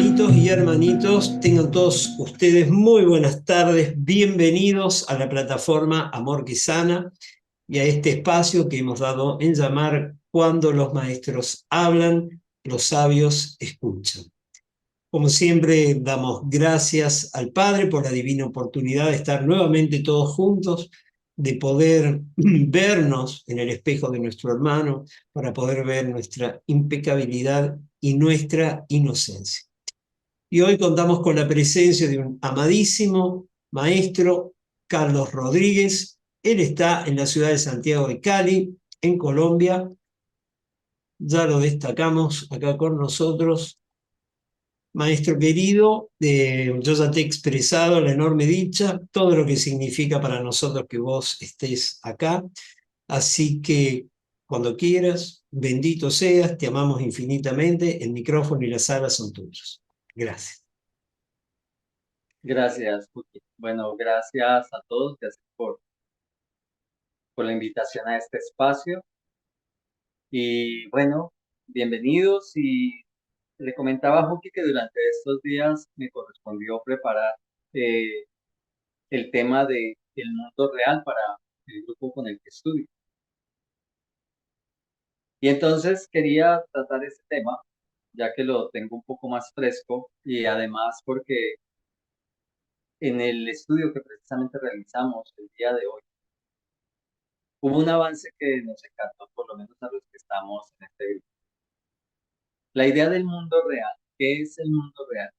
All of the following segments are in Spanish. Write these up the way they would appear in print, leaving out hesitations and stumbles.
Hermanitos y hermanitos, tengan todos ustedes muy buenas tardes, bienvenidos a la plataforma Amor que Sana y a este espacio que hemos dado en llamar Cuando los maestros hablan, los sabios escuchan. Como siempre, damos gracias al Padre por la divina oportunidad de estar nuevamente todos juntos, de poder vernos en el espejo de nuestro hermano, para poder ver nuestra impecabilidad y nuestra inocencia. Y hoy contamos con la presencia de un amadísimo maestro, Carlos Rodríguez. Él está en la ciudad de Santiago de Cali, en Colombia. Ya lo destacamos acá con nosotros. Maestro querido, yo ya te he expresado la enorme dicha, todo lo que significa para nosotros que vos estés acá. Así que cuando quieras, bendito seas, te amamos infinitamente, el micrófono y la sala son tuyos. Gracias. Gracias, Puki. Bueno, gracias a todos, gracias por la invitación a este espacio. Y bueno, bienvenidos. Y le comentaba a Juki que durante estos días me correspondió preparar eh, el tema de el mundo real para el grupo con el que estudio. Y entonces quería tratar este tema, ya que lo tengo un poco más fresco y además porque en el estudio que precisamente realizamos el día de hoy, hubo un avance que nos encantó, por lo menos a los que estamos en este grupo. La idea del mundo real. ¿Qué es el mundo real?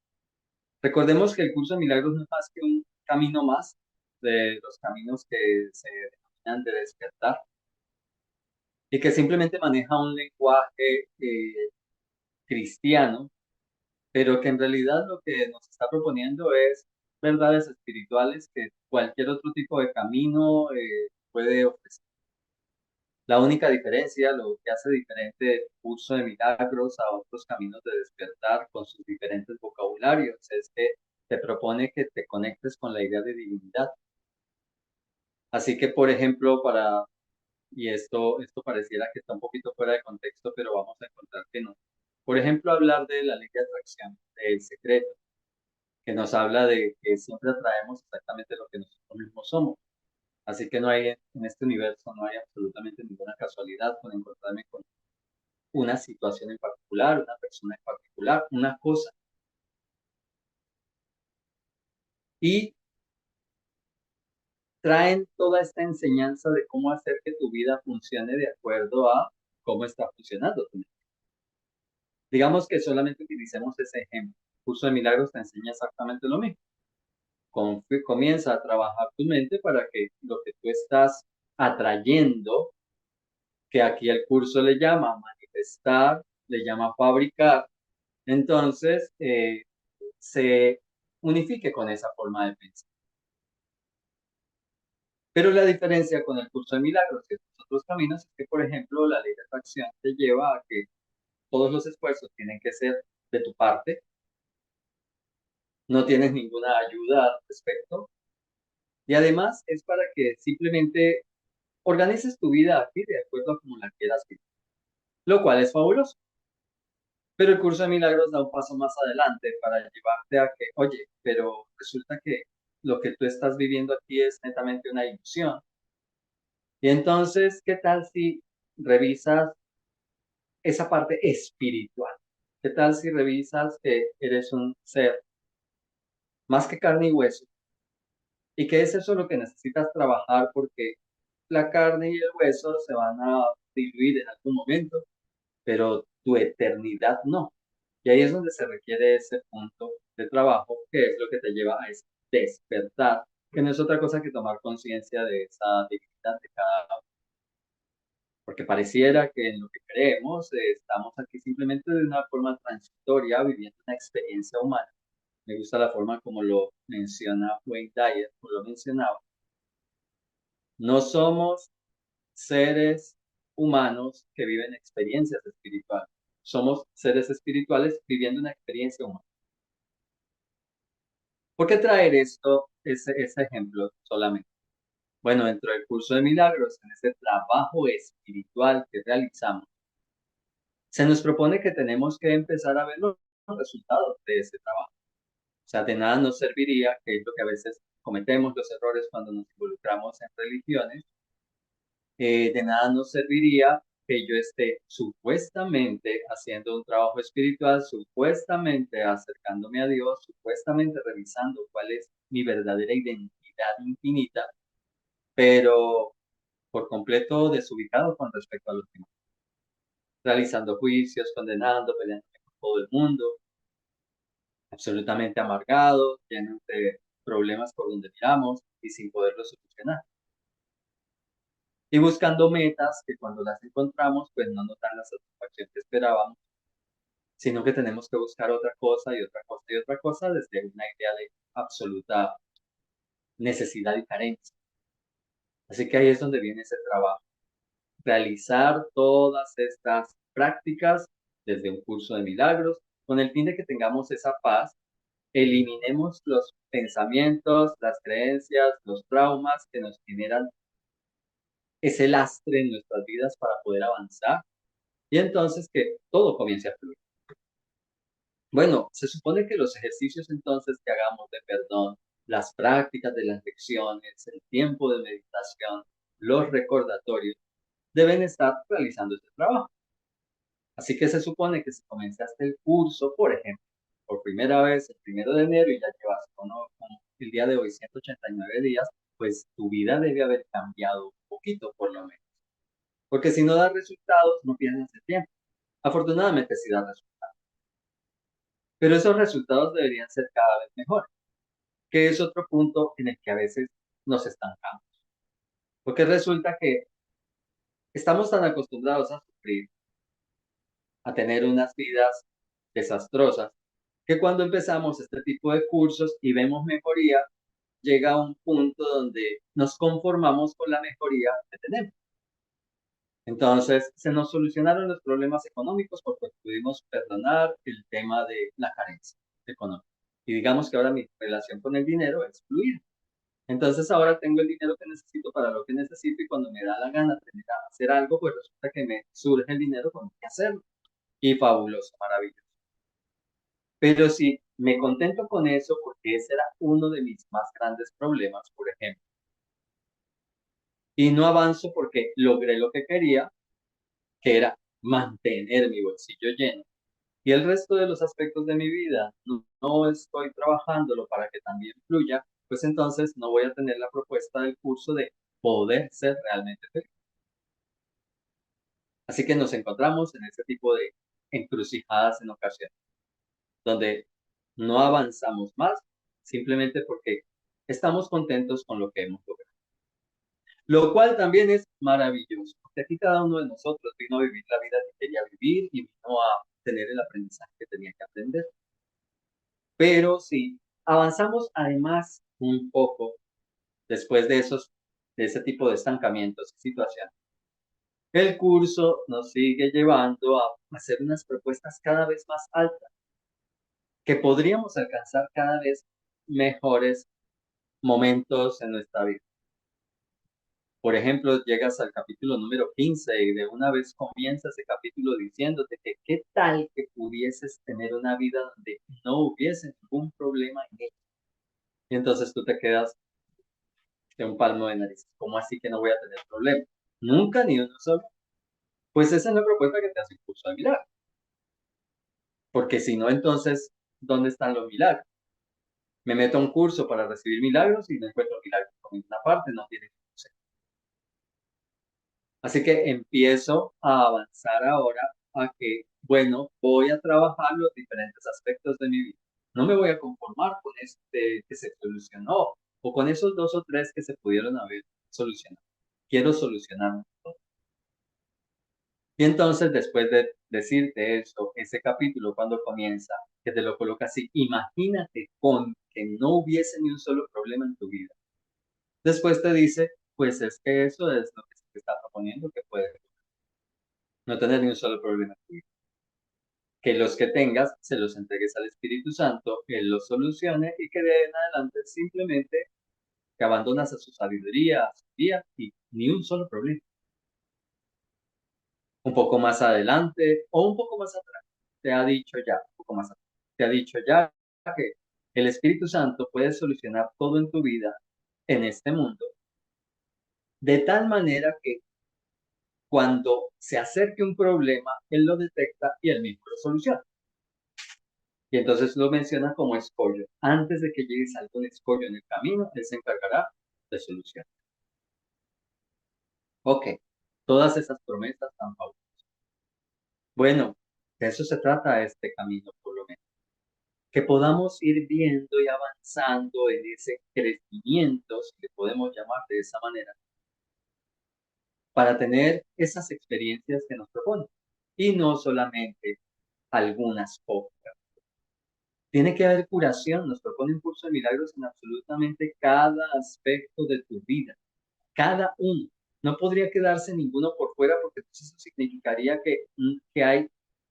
Recordemos que el curso de milagros no es más que un camino más de los caminos que se denominan de despertar y que simplemente maneja un lenguaje cristiano, pero que en realidad lo que nos está proponiendo es verdades espirituales que cualquier otro tipo de camino puede ofrecer. La única diferencia, lo que hace diferente el curso de milagros a otros caminos de despertar con sus diferentes vocabularios, es que te propone que te conectes con la idea de divinidad. Así que, por ejemplo, y esto pareciera que está un poquito fuera de contexto, pero vamos a encontrar que no. Por ejemplo, hablar de la ley de atracción, del secreto, que nos habla de que siempre atraemos exactamente lo que nosotros mismos somos. Así que no hay en este universo, no hay absolutamente ninguna casualidad con encontrarme con una situación en particular, una persona en particular, una cosa. Y traen toda esta enseñanza de cómo hacer que tu vida funcione de acuerdo a cómo está funcionando tu mente. Digamos que solamente utilicemos ese ejemplo. El curso de milagros te enseña exactamente lo mismo. Comienza a trabajar tu mente para que lo que tú estás atrayendo, que aquí el curso le llama manifestar, le llama fabricar, entonces se unifique con esa forma de pensar. Pero la diferencia con el curso de milagros y los otros caminos es que, por ejemplo, la ley de atracción te lleva a que todos los esfuerzos tienen que ser de tu parte, no tienes ninguna ayuda al respecto, y además es para que simplemente organices tu vida aquí de acuerdo a como la quieras vivir, lo cual es fabuloso. Pero el curso de milagros da un paso más adelante para llevarte a que, oye, pero resulta que lo que tú estás viviendo aquí es netamente una ilusión. Y entonces, ¿qué tal si revisas esa parte espiritual? ¿Qué tal si revisas que eres un ser más que carne y hueso? Y que es eso lo que necesitas trabajar porque la carne y el hueso se van a diluir en algún momento, pero tu eternidad no. Y ahí es donde se requiere ese punto de trabajo, que es lo que te lleva a ese despertar, que no es otra cosa que tomar conciencia de esa divinidad de cada uno. Porque pareciera que en lo que creemos estamos aquí simplemente de una forma transitoria, viviendo una experiencia humana. Me gusta la forma como lo menciona Wayne Dyer, como lo mencionaba. No somos seres humanos que viven experiencias espirituales. Somos seres espirituales viviendo una experiencia humana. ¿Por qué traer ese ejemplo solamente? Bueno, dentro del curso de milagros, en ese trabajo espiritual que realizamos, se nos propone que tenemos que empezar a verlo resultados de ese trabajo. O sea, de nada nos serviría, que es lo que a veces cometemos los errores cuando nos involucramos en religiones, de nada nos serviría que yo esté supuestamente haciendo un trabajo espiritual, supuestamente acercándome a Dios, supuestamente revisando cuál es mi verdadera identidad infinita, pero por completo desubicado con respecto a los demás, realizando juicios, condenando, peleando con todo el mundo, absolutamente amargado, lleno de problemas por donde miramos y sin poderlos solucionar. Y buscando metas que cuando las encontramos, pues no nos dan la satisfacción que esperábamos, sino que tenemos que buscar otra cosa y otra cosa y otra cosa desde una idea de absoluta necesidad y carencia. Así que ahí es donde viene ese trabajo. Realizar todas estas prácticas desde un curso de milagros con el fin de que tengamos esa paz, eliminemos los pensamientos, las creencias, los traumas que nos generan ese lastre en nuestras vidas para poder avanzar y entonces que todo comience a fluir. Bueno, se supone que los ejercicios entonces que hagamos de perdón, las prácticas de las lecciones, el tiempo de meditación, los recordatorios, deben estar realizando este trabajo. Así que se supone que si comenzaste el curso, por ejemplo, por primera vez el 1 de enero y ya llevas como el día de hoy 189 días, pues tu vida debe haber cambiado un poquito por lo menos. Porque si no da resultados, no pierdes el tiempo. Afortunadamente sí da resultados. Pero esos resultados deberían ser cada vez mejores, que es otro punto en el que a veces nos estancamos. Porque resulta que estamos tan acostumbrados a sufrir, a tener unas vidas desastrosas, que cuando empezamos este tipo de cursos y vemos mejoría, llega un punto donde nos conformamos con la mejoría que tenemos. Entonces, se nos solucionaron los problemas económicos porque pudimos perdonar el tema de la carencia económica. Y digamos que ahora mi relación con el dinero es fluida. Entonces, ahora tengo el dinero que necesito para lo que necesito y cuando me da la gana de hacer algo, pues resulta que me surge el dinero con que hacerlo. Y fabuloso, maravilloso. Pero si me contento con eso, porque ese era uno de mis más grandes problemas, por ejemplo, y no avanzo porque logré lo que quería, que era mantener mi bolsillo lleno, y el resto de los aspectos de mi vida no estoy trabajándolo para que también fluya, pues entonces no voy a tener la propuesta del curso de poder ser realmente feliz. Así que nos encontramos en este tipo de encrucijadas en ocasiones, donde no avanzamos más simplemente porque estamos contentos con lo que hemos logrado. Lo cual también es maravilloso, porque aquí cada uno de nosotros vino a vivir la vida que quería vivir y vino a tener el aprendizaje que tenía que aprender. Pero si avanzamos además un poco después de ese tipo de estancamientos y situaciones, el curso nos sigue llevando a hacer unas propuestas cada vez más altas, que podríamos alcanzar cada vez mejores momentos en nuestra vida. Por ejemplo, llegas al capítulo número 15 y de una vez comienza ese capítulo diciéndote que qué tal que pudieses tener una vida donde no hubiese ningún problema en ella. Y entonces tú te quedas de un palmo de nariz. ¿Cómo así que no voy a tener problemas? Nunca ni uno solo. Pues esa es la propuesta que te hace el curso de milagros. Porque si no, entonces, ¿dónde están los milagros? Me meto a un curso para recibir milagros y no encuentro milagros por ninguna parte, no tiene ningún sentido. Así que empiezo a avanzar ahora a que, bueno, voy a trabajar los diferentes aspectos de mi vida. No me voy a conformar con este que se solucionó o con esos 2 o 3 que se pudieron haber solucionado. Quiero solucionar todo. Y entonces, después de decirte eso, ese capítulo cuando comienza, que te lo coloca así, imagínate con que no hubiese ni un solo problema en tu vida. Después te dice, pues es que eso es lo que se te está proponiendo que puedes no tener ni un solo problema en tu vida. Que los que tengas se los entregues al Espíritu Santo, Él los solucione y que de ahí en adelante simplemente te abandonas a su sabiduría, a su guía y ni un solo problema. Un poco más adelante o un poco más atrás, te ha dicho ya, un poco más atrás. te ha dicho ya que el Espíritu Santo puede solucionar todo en tu vida, en este mundo, de tal manera que cuando se acerque un problema, Él lo detecta y Él mismo lo soluciona. Y entonces lo menciona como escollo. Antes de que llegues a algún escollo en el camino, Él se encargará de solucionar. Ok, todas esas promesas tan fabulosas. Bueno, de eso se trata este camino, por lo menos. Que podamos ir viendo y avanzando en ese crecimiento, si le podemos llamar de esa manera, para tener esas experiencias que nos proponen. Y no solamente algunas pocas. Tiene que haber curación, nos propone un curso de milagros en absolutamente cada aspecto de tu vida, cada uno. No podría quedarse ninguno por fuera porque eso significaría que hay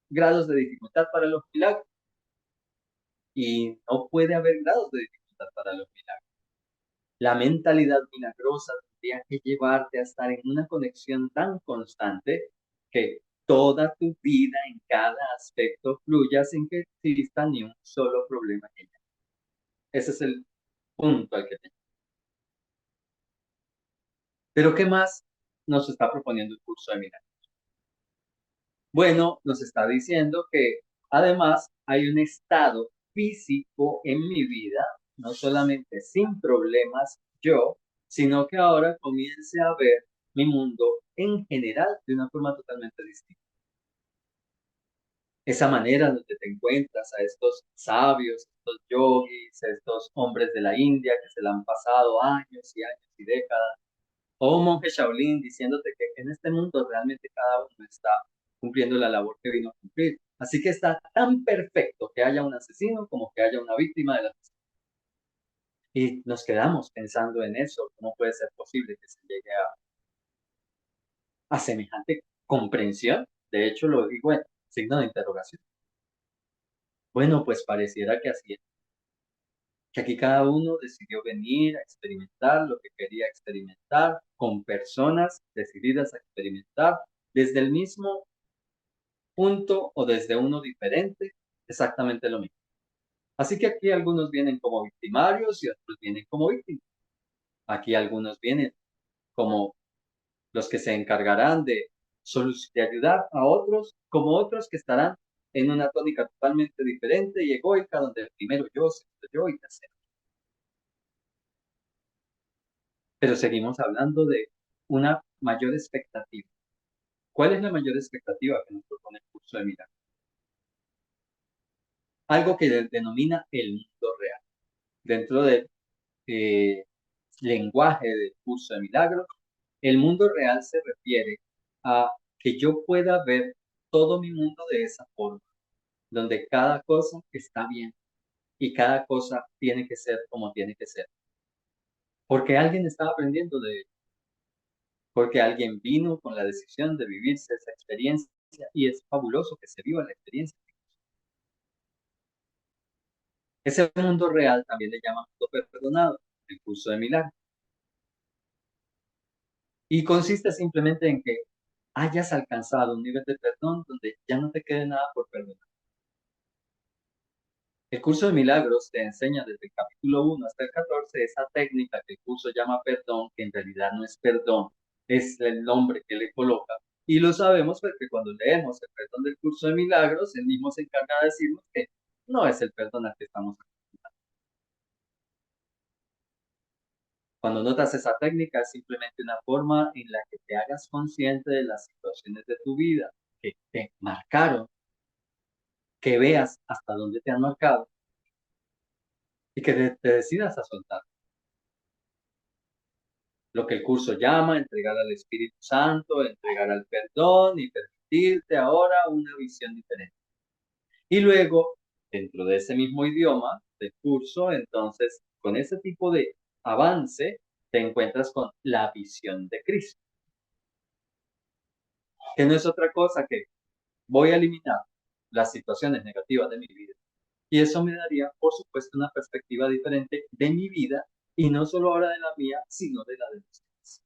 grados de dificultad para los milagros y no puede haber grados de dificultad para los milagros. La mentalidad milagrosa tendría que llevarte a estar en una conexión tan constante que toda tu vida en cada aspecto fluya sin que exista ni un solo problema en ella. Ese es el punto al que tengo. Pero ¿qué más nos está proponiendo el curso de milagros? Bueno, nos está diciendo que además hay un estado físico en mi vida, no solamente sin problemas yo, sino que ahora comience a ver mi mundo en general de una forma totalmente distinta. Esa manera donde te encuentras a estos sabios, estos yogis, estos hombres de la India que se la han pasado años y años y décadas, o un monje Shaolin diciéndote que en este mundo realmente cada uno está cumpliendo la labor que vino a cumplir. Así que está tan perfecto que haya un asesino como que haya una víctima de la asesino. Y nos quedamos pensando en eso, cómo puede ser posible que se llegue a semejante comprensión. De hecho, lo digo en signo de interrogación. Bueno, pues pareciera que así es. Que aquí cada uno decidió venir a experimentar lo que quería experimentar con personas decididas a experimentar desde el mismo punto o desde uno diferente, exactamente lo mismo. Así que aquí algunos vienen como victimarios y otros vienen como víctimas. Aquí algunos vienen como los que se encargarán de ayudar a otros, como otros que estarán en una tónica totalmente diferente y egoica, donde primero yo, segundo yo y tercero. Pero seguimos hablando de una mayor expectativa. ¿Cuál es la mayor expectativa que nos propone el curso de milagros? Algo que denomina el mundo real. Dentro del lenguaje del curso de milagros, el mundo real se refiere a que yo pueda ver todo mi mundo de esa forma, donde cada cosa está bien y cada cosa tiene que ser como tiene que ser. Porque alguien está aprendiendo de ello, porque alguien vino con la decisión de vivirse esa experiencia y es fabuloso que se viva la experiencia. Ese mundo real también le llama mundo perdonado, el curso de milagros. Y consiste simplemente en que hayas alcanzado un nivel de perdón donde ya no te quede nada por perdonar. El curso de milagros te enseña desde el capítulo 1 hasta el 14 esa técnica que el curso llama perdón, que en realidad no es perdón, es el nombre que le coloca. Y lo sabemos porque cuando leemos el perdón del curso de milagros, él mismo se encarga de decirnos que no es el perdón al que estamos acostumbrados. Cuando notas esa técnica, es simplemente una forma en la que te hagas consciente de las situaciones de tu vida que te marcaron, que veas hasta dónde te han marcado y que te decidas a soltar. Lo que el curso llama entregar al Espíritu Santo, entregar al perdón y permitirte ahora una visión diferente. Y luego, dentro de ese mismo idioma del curso, entonces, con ese tipo de avance, te encuentras con la visión de Cristo, que no es otra cosa que voy a eliminar las situaciones negativas de mi vida. Y eso me daría, por supuesto, una perspectiva diferente de mi vida y no solo ahora de la mía, sino de la de los demás.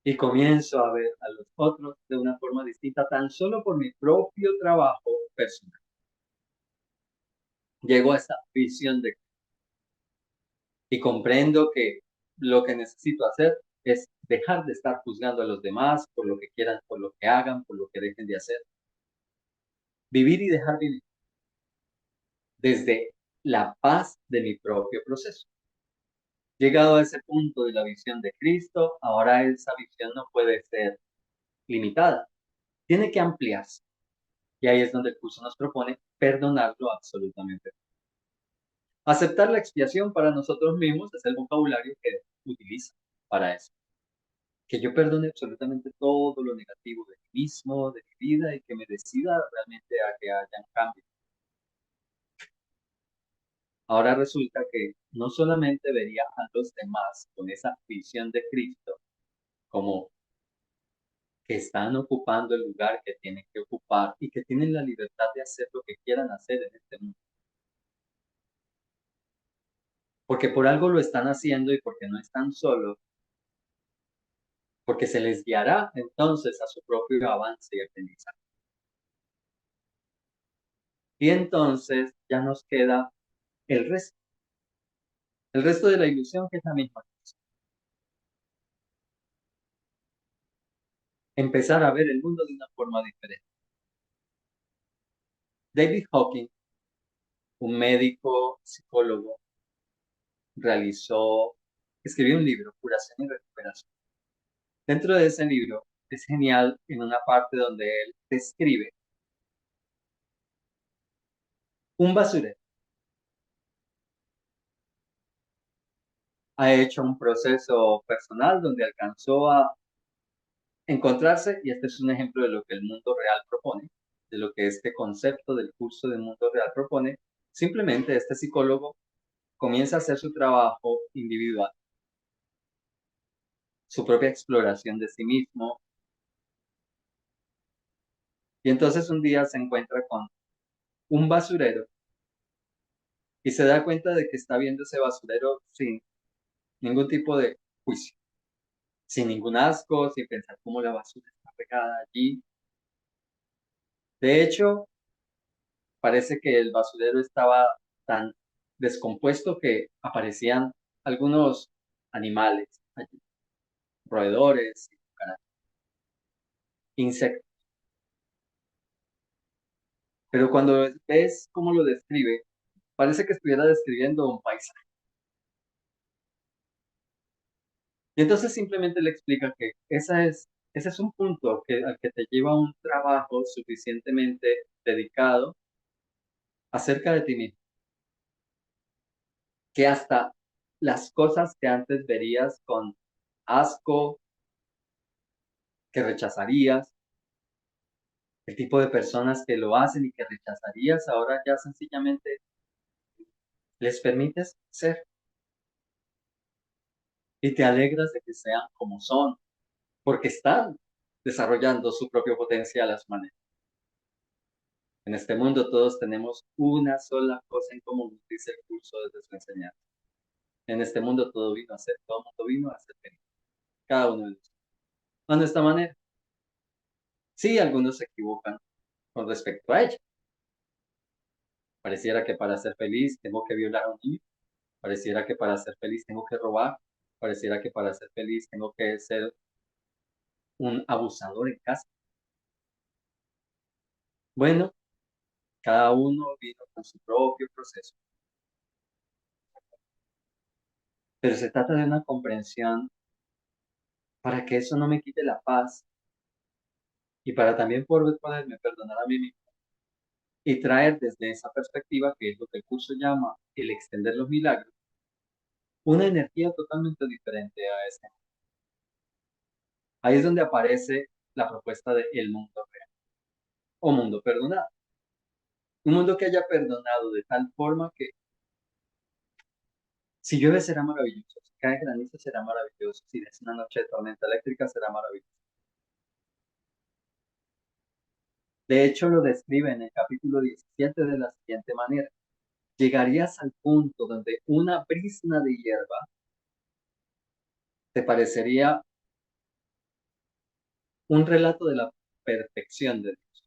Y comienzo a ver a los otros de una forma distinta tan solo por mi propio trabajo personal. llego a esa visión y comprendo que lo que necesito hacer es dejar de estar juzgando a los demás por lo que quieran, por lo que hagan, por lo que dejen de hacer. Vivir y dejar vivir desde la paz de mi propio proceso. Llegado a ese punto de la visión de Cristo, ahora esa visión no puede ser limitada, tiene que ampliarse. Y ahí es donde el curso nos propone perdonarlo absolutamente. Aceptar la expiación para nosotros mismos es el vocabulario que utiliza para eso. Que yo perdone absolutamente todo lo negativo de mí mismo, de mi vida, y que me decida realmente a que hayan cambios. Ahora resulta que no solamente vería a los demás con esa visión de Cristo como que están ocupando el lugar que tienen que ocupar y que tienen la libertad de hacer lo que quieran hacer en este mundo. Porque por algo lo están haciendo y porque no están solos, porque se les guiará entonces a su propio avance y aprendizaje. Y entonces ya nos queda el resto de la ilusión, que es la misma. Empezar a ver el mundo de una forma diferente. David Hawking, un médico psicólogo, escribió un libro, Curación y Recuperación. Dentro de ese libro es genial en una parte donde él describe un basurero. Ha hecho un proceso personal donde alcanzó a encontrarse, y este es un ejemplo de lo que el mundo real propone, de lo que este concepto del curso del mundo real propone. Simplemente este psicólogo comienza a hacer su trabajo individual, su propia exploración de sí mismo, y entonces un día se encuentra con un basurero y se da cuenta de que está viendo ese basurero sin ningún tipo de juicio, sin ningún asco, sin pensar cómo la basura está pegada allí. De hecho, parece que el basurero estaba tan descompuesto que aparecían algunos animales allí, roedores, insectos. Pero cuando ves cómo lo describe, parece que estuviera describiendo un paisaje. Y entonces simplemente le explica que ese es un punto al que te lleva un trabajo suficientemente dedicado acerca de ti mismo, que hasta las cosas que antes verías con asco, que rechazarías, el tipo de personas que lo hacen y que rechazarías, ahora ya sencillamente les permites ser y te alegras de que sean como son, porque están desarrollando su propio potencial a su manera. En este mundo todos tenemos una sola cosa en común, dice el curso desde su enseñanza. En este mundo todo el mundo vino a ser feliz, cada uno de nosotros. A nuestra manera. Sí, algunos se equivocan con respecto a ella. Pareciera que para ser feliz tengo que violar a un niño. Pareciera que para ser feliz tengo que robar. Pareciera que para ser feliz tengo que ser un abusador en casa. Bueno, cada uno vino con su propio proceso. Pero se trata de una comprensión para que eso no me quite la paz y para también poderme perdonar a mí mismo y traer desde esa perspectiva, que es lo que el curso llama el extender los milagros, una energía totalmente diferente a ese. Ahí es donde aparece la propuesta de el mundo real o mundo perdonado. Un mundo que haya perdonado de tal forma que si llueve será maravilloso, si cae granizo será maravilloso, si es una noche de tormenta eléctrica será maravilloso. De hecho, lo describe en el capítulo 17 de la siguiente manera. Llegarías al punto donde una brisna de hierba te parecería un relato de la perfección de Dios.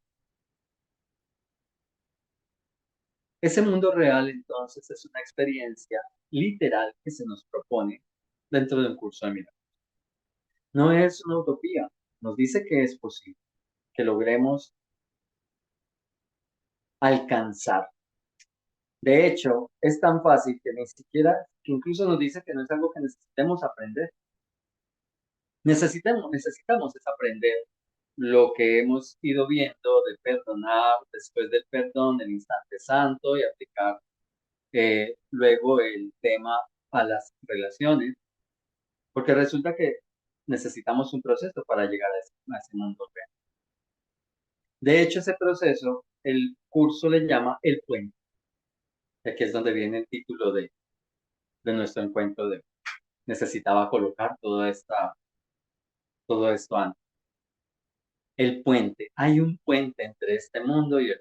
Ese mundo real, entonces, es una experiencia literal que se nos propone dentro de un curso de milagros. No es una utopía, nos dice que es posible, que logremos alcanzar. De hecho, es tan fácil que ni siquiera, que incluso nos dice que no es algo que necesitemos aprender. Necesitamos es aprender lo que hemos ido viendo de perdonar, después del perdón, del instante santo y aplicar luego el tema a las relaciones, porque resulta que necesitamos un proceso para llegar a ese mundo real. De hecho, ese proceso, el curso le llama el puente. Aquí es donde viene el título de nuestro encuentro de hoy. Necesitaba colocar todo esto antes. El puente. Hay un puente entre este mundo y el.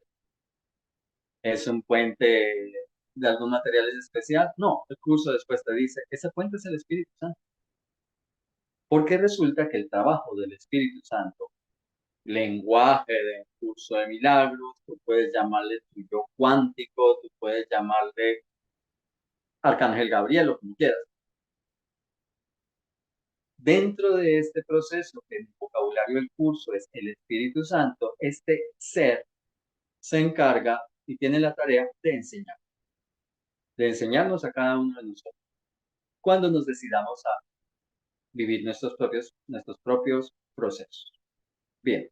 ¿Es un puente de algún material especial? No, el curso después te dice, ese puente es el Espíritu Santo. Porque resulta que el trabajo del Espíritu Santo, lenguaje de curso de milagros, tú puedes llamarle tu yo cuántico, tú puedes llamarle Arcángel Gabriel, lo que quieras. Dentro de este proceso, que en el vocabulario del curso es el Espíritu Santo, este ser se encarga y tiene la tarea de enseñarnos a cada uno de nosotros cuando nos decidamos a vivir nuestros propios procesos. Bien,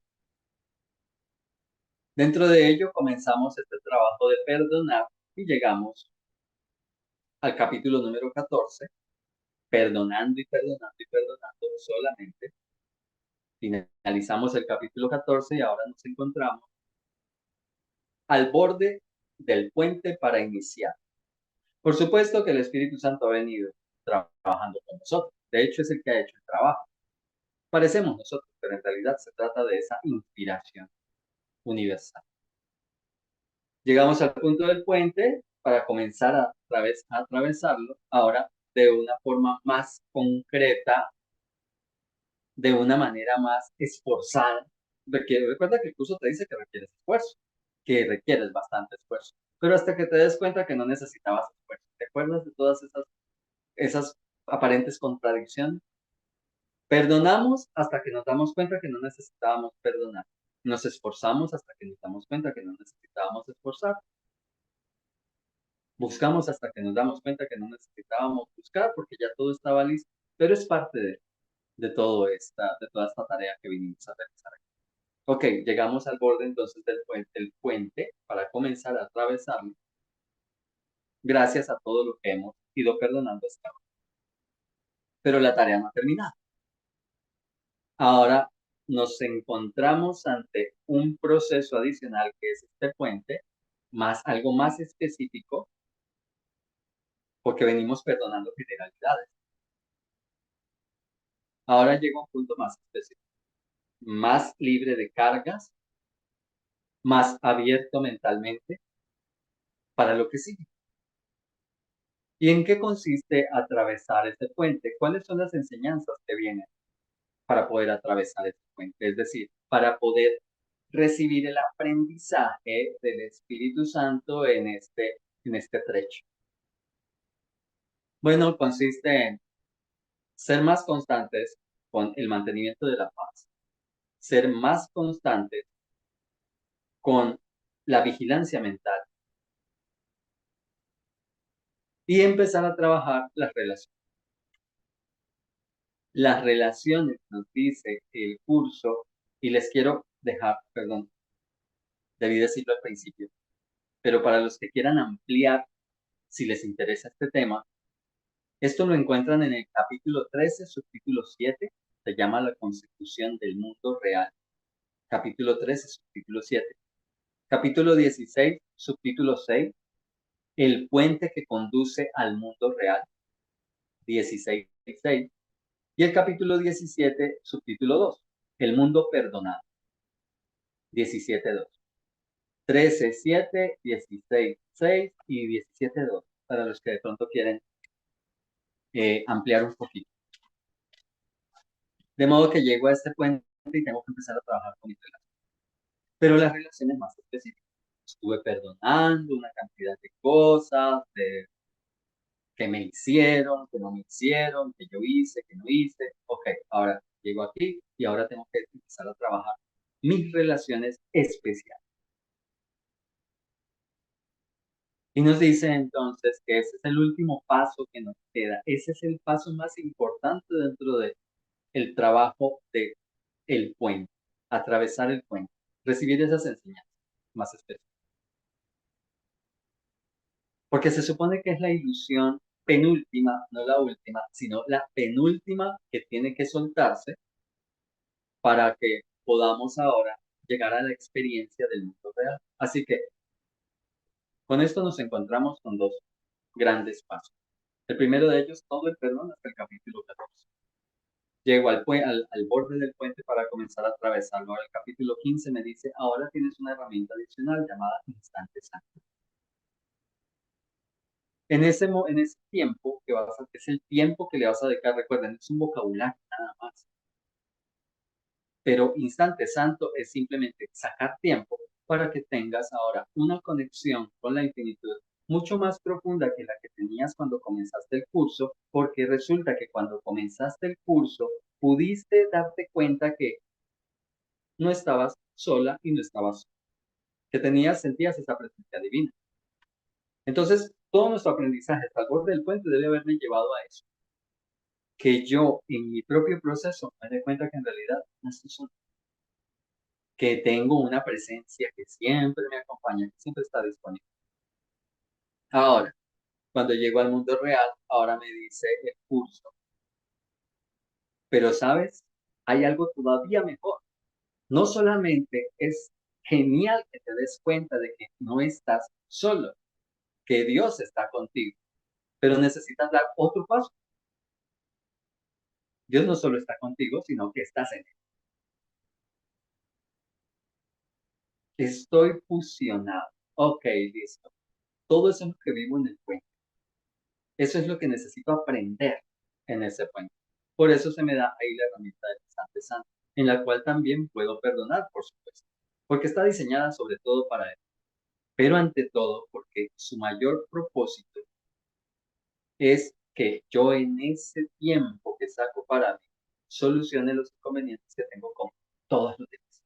dentro de ello comenzamos este trabajo de perdonar y llegamos al capítulo número 14, perdonando y perdonando y perdonando solamente. Finalizamos el capítulo 14 y ahora nos encontramos al borde del puente para iniciar. Por supuesto que el Espíritu Santo ha venido trabajando con nosotros. De hecho, es el que ha hecho el trabajo. Parecemos nosotros, pero en realidad se trata de esa inspiración universal. Llegamos al punto del puente para comenzar a atravesarlo, ahora de una forma más concreta, de una manera más esforzada. Recuerda que el curso te dice que requieres esfuerzo, que requieres bastante esfuerzo, pero hasta que te des cuenta que no necesitabas esfuerzo. ¿Te acuerdas de todas esas aparentes contradicciones? Perdonamos hasta que nos damos cuenta que no necesitábamos perdonar. Nos esforzamos hasta que nos damos cuenta que no necesitábamos esforzar. Buscamos hasta que nos damos cuenta que no necesitábamos buscar porque ya todo estaba listo, pero es parte de toda esta tarea que vinimos a realizar. Ok, llegamos al borde entonces del puente para comenzar a atravesarlo gracias a todo lo que hemos ido perdonando hasta ahora. Pero la tarea no ha terminado. Ahora nos encontramos ante un proceso adicional que es este puente, algo más específico, porque venimos perdonando generalidades. Ahora llega un punto más específico, más libre de cargas, más abierto mentalmente para lo que sigue. ¿Y en qué consiste atravesar este puente? ¿Cuáles son las enseñanzas que vienen para poder atravesar este puente? Es decir, para poder recibir el aprendizaje del Espíritu Santo en este trecho. Bueno, consiste en ser más constantes con el mantenimiento de la paz, ser más constantes con la vigilancia mental y empezar a trabajar las relaciones. Las relaciones, nos dice el curso, y les quiero dejar, perdón, debí decirlo al principio, pero para los que quieran ampliar, si les interesa este tema, esto lo encuentran en el capítulo 13, subtítulo 7, se llama La consecución del mundo real. Capítulo 13, subtítulo 7. Capítulo 16, subtítulo 6, El puente que conduce al mundo real. 16.6. Y el capítulo 17, subtítulo 2, El mundo perdonado. 17.2. 13.7, 16.6 y 17.2, para los que de pronto quieren ampliar un poquito. De modo que llego a este puente y tengo que empezar a trabajar con mis relaciones. Pero las relaciones más específicas estuve perdonando una cantidad de cosas, que me hicieron, que no me hicieron, que yo hice, que no hice. Ok, ahora llego aquí y ahora tengo que empezar a trabajar mis relaciones especiales. Y nos dice entonces que ese es el último paso que nos queda. Ese es el paso más importante dentro de el trabajo de el puente, atravesar el puente, recibir esas enseñanzas más específicas. Porque se supone que es la ilusión penúltima, no la última, sino la penúltima que tiene que soltarse para que podamos ahora llegar a la experiencia del mundo real. Así que con esto nos encontramos con dos grandes pasos. El primero de ellos, todo el perdón hasta el capítulo 14. Llego al borde del puente para comenzar a atravesarlo. Ahora el capítulo 15 me dice, ahora tienes una herramienta adicional llamada instante santo. En ese tiempo es el tiempo que le vas a dedicar, recuerden, es un vocabulario nada más. Pero instante santo es simplemente sacar tiempo para que tengas ahora una conexión con la infinitud mucho más profunda que la que tenías cuando comenzaste el curso, porque resulta que cuando comenzaste el curso pudiste darte cuenta que no estabas sola y no estabas solo, que sentías esa presencia divina. Entonces, todo nuestro aprendizaje hasta el borde del puente debe haberme llevado a eso, que yo en mi propio proceso me dé cuenta que en realidad no estoy solo, que tengo una presencia que siempre me acompaña, que siempre está disponible. Ahora, cuando llego al mundo real, ahora me dice el curso, pero sabes, hay algo todavía mejor. No solamente es genial que te des cuenta de que no estás solo, que Dios está contigo, pero necesitas dar otro paso. Dios no solo está contigo, sino que estás en él. Estoy fusionado. Ok, listo. Todo eso es lo que vivo en el puente. Eso es lo que necesito aprender en ese puente. Por eso se me da ahí la herramienta del instante santo, en la cual también puedo perdonar, por supuesto, porque está diseñada sobre todo para él, pero ante todo porque su mayor propósito es que yo en ese tiempo que saco para mí solucione los inconvenientes que tengo con todos los demás.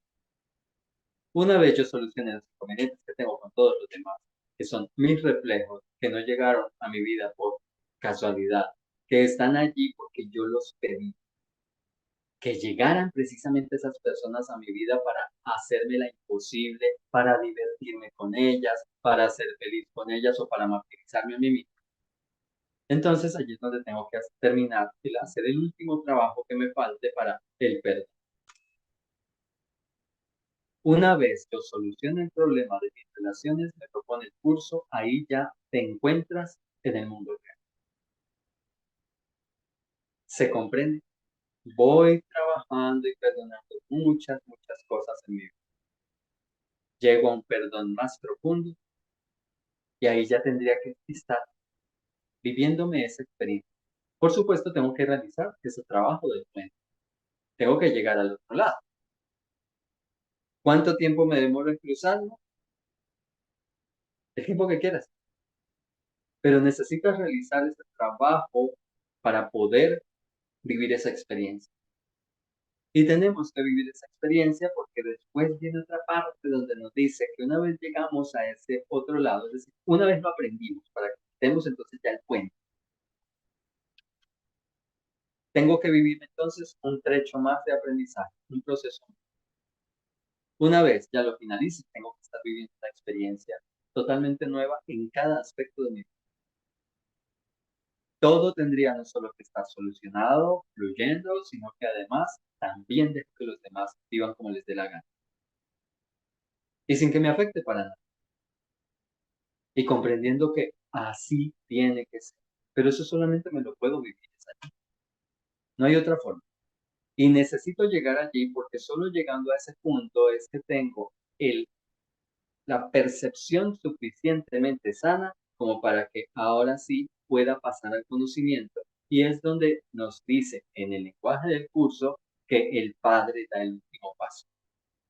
Una vez yo solucione los inconvenientes que tengo con todos los demás, que son mis reflejos, que no llegaron a mi vida por casualidad, que están allí porque yo los pedí, que llegaran precisamente esas personas a mi vida para hacerme la imposible, para divertirme con ellas, para ser feliz con ellas o para martirizarme a mí mismo. Entonces allí es donde tengo que terminar y hacer el último trabajo que me falte para el perdón. Una vez yo solucione el problema de mis relaciones, me propone el curso, ahí ya te encuentras en el mundo real. ¿Se comprende? Voy trabajando y perdonando muchas, muchas cosas en mi vida. Llego a un perdón más profundo y ahí ya tendría que estar viviéndome esa experiencia. Por supuesto, tengo que realizar ese trabajo del puente. Tengo que llegar al otro lado. ¿Cuánto tiempo me demoro en cruzarlo? El tiempo que quieras. Pero necesitas realizar ese trabajo para poder vivir esa experiencia. Y tenemos que vivir esa experiencia porque después viene otra parte donde nos dice que una vez llegamos a ese otro lado, es decir, una vez lo aprendimos, para que estemos entonces ya el puente. Tengo que vivir entonces un trecho más de aprendizaje, un proceso. Una vez ya lo finalice, tengo que estar viviendo una experiencia totalmente nueva en cada aspecto de mi vida. Todo tendría no solo que estar solucionado, fluyendo, sino que además también dejo que los demás vivan como les dé la gana. Y sin que me afecte para nada. Y comprendiendo que así tiene que ser. Pero eso solamente me lo puedo vivir. No hay otra forma. Y necesito llegar allí porque solo llegando a ese punto es que tengo la percepción suficientemente sana como para que ahora sí pueda pasar al conocimiento. Y es donde nos dice en el lenguaje del curso que el Padre da el último paso.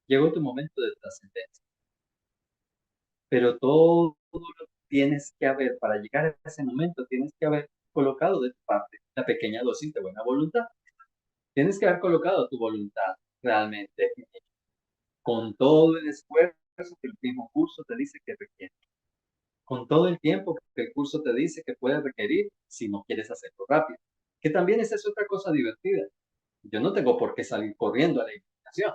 Llegó tu momento de trascendencia. pero todo lo que tienes que haber, para llegar a ese momento, tienes que haber colocado de tu parte la pequeña dosis de buena voluntad. Tienes que haber colocado tu voluntad realmente con todo el esfuerzo que el mismo curso te dice que requiere, con todo el tiempo que el curso te dice que puede requerir si no quieres hacerlo rápido. Que también esa es otra cosa divertida. Yo no tengo por qué salir corriendo a la invitación.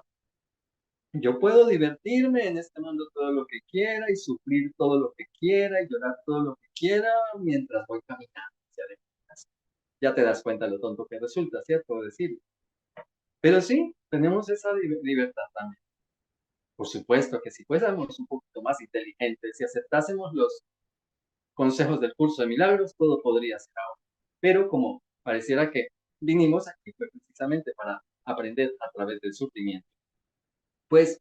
Yo puedo divertirme en este mundo todo lo que quiera y sufrir todo lo que quiera y llorar todo lo que quiera mientras voy caminando hacia la invitación. Ya te das cuenta de lo tonto que resulta, ¿cierto? Decirlo. Pero sí, tenemos esa libertad también. Por supuesto que si fuésemos un poquito más inteligentes, si aceptásemos los consejos del curso de milagros, todo podría ser ahora. Pero como pareciera que vinimos aquí fue precisamente para aprender a través del sufrimiento, pues